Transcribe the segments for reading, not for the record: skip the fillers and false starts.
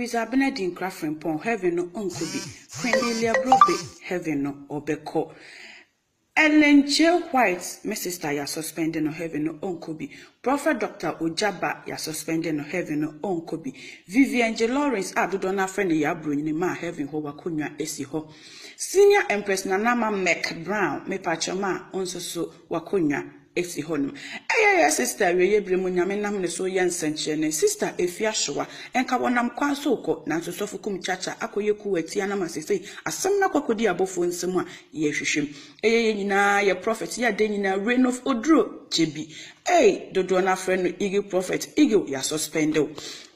Louisa Benedin Craftrin Pon heaven no uncle be Queen Emelia Brobbey heaven no obeko. Ellen J. White, my sister, ya suspended no heaven no uncle be. Prophet Dr. Ojaba, ya suspended no heaven no uncle be. Vivian Lawrence, Abdona friend ya bring ma heaven ho wakunya esi ho. Senior Empress Nanama Mcbrown, me pachama, onso so wakunya. Esi honum. Aya sister we yebremu nyame nam ne so yensenche ne sister efiahwa enka wonam kwa soko na sosofu kum chacha akoyeku atia na masese asem na kwakodi abofo nsem a ye hwehwem eye nyina ye prophet ya de nyina reign of odro jebi dodo na friend no igi prophet igi ya suspended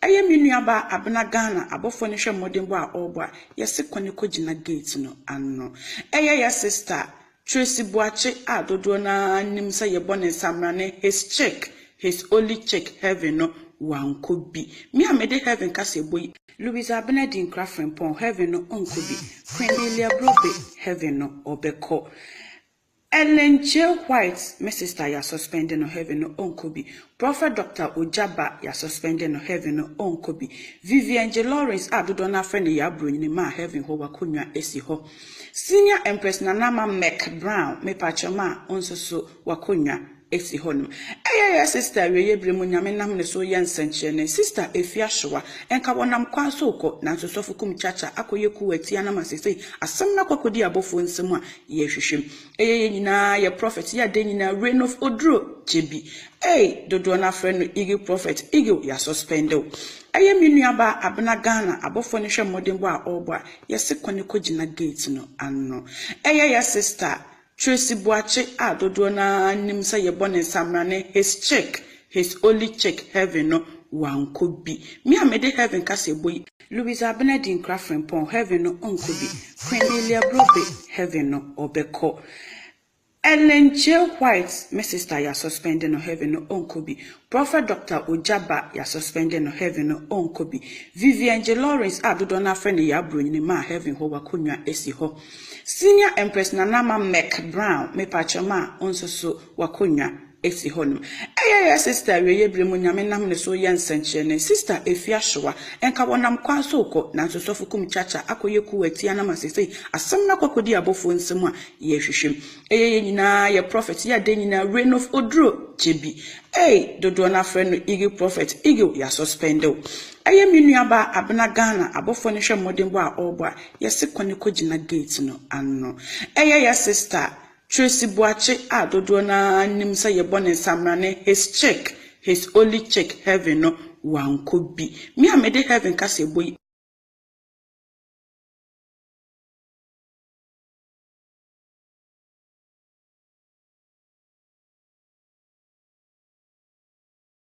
eye minuaba abna Ghana abofo ne hwe modembo a obo a ye sekone kogina gate no anno eye ya sister Tracy Boache dodo na nimsa ye bone samrane his only check heaven no wan could be. Me amede heaven kase boy. Louisa Benedin Craftrin Pon heaven no uncle be. Queen Emelia Brobbey heaven no obeko. Ellen J. White, my sister, ya suspended no heaven no uncle be. Prophet Dr. Ojaba, ya suspended no heaven no uncle be. Vivian Lawrence, Abdona friend ya bring ma heaven ho wakunya esi ho. Senior Empress Nanama Mcbrown, me pachama, onso so wakunya esi honum. Aya sister we yebremu nyame nam ne so yensenche ne sister efiahwa enka wonam kwa soko na sosofu kum chacha akoyeku atia na masese asem na kwakodi abofo nsem a ye hwehwem eye nyina ye prophet ya de nyina reign of odro jebi dodo na friend no igi prophet igi ya suspended eye minuaba abna Ghana abofo ne hwe modembo a obo a ye sekone kogina gate no anno eye ya sister Tracy Boache dodo na nimsa ye bone samrane his only check heaven no wan could be. Me amede heaven kase boy. Louisa Benedin Craftrin Pon heaven no uncle be. Queen Emelia Brobbey heaven no obeko. Ellen J. White, my sister, ya suspended no heaven no uncle be. Prophet Dr. Ojaba, ya suspended no heaven no uncle be. Vivian Lawrence, Abdona friend ya bring ma heaven ho wakunya esi ho. Senior Empress Nanama Mcbrown, me pachama, onso so wakunya esi honum. Aya sister we yebremu nyame nam ne so yensenche ne sister efiahwa enka wonam kwa soko na sosofu kum chacha akoyeku atia na masese asem na kwakodi abofo nsem a ye hwehwem eye nyina ye prophet ya de nyina reign of odro jebi dodo na friend no igi prophet igi ya suspended eye minuaba abna Ghana abofo ne hwe modembo a obo a ye sekone kogina gate no anno eye ya sister Tracy Boache dodo na nimsa ye bone samrane his only check heaven no wan could be. Me amede heaven kase boy.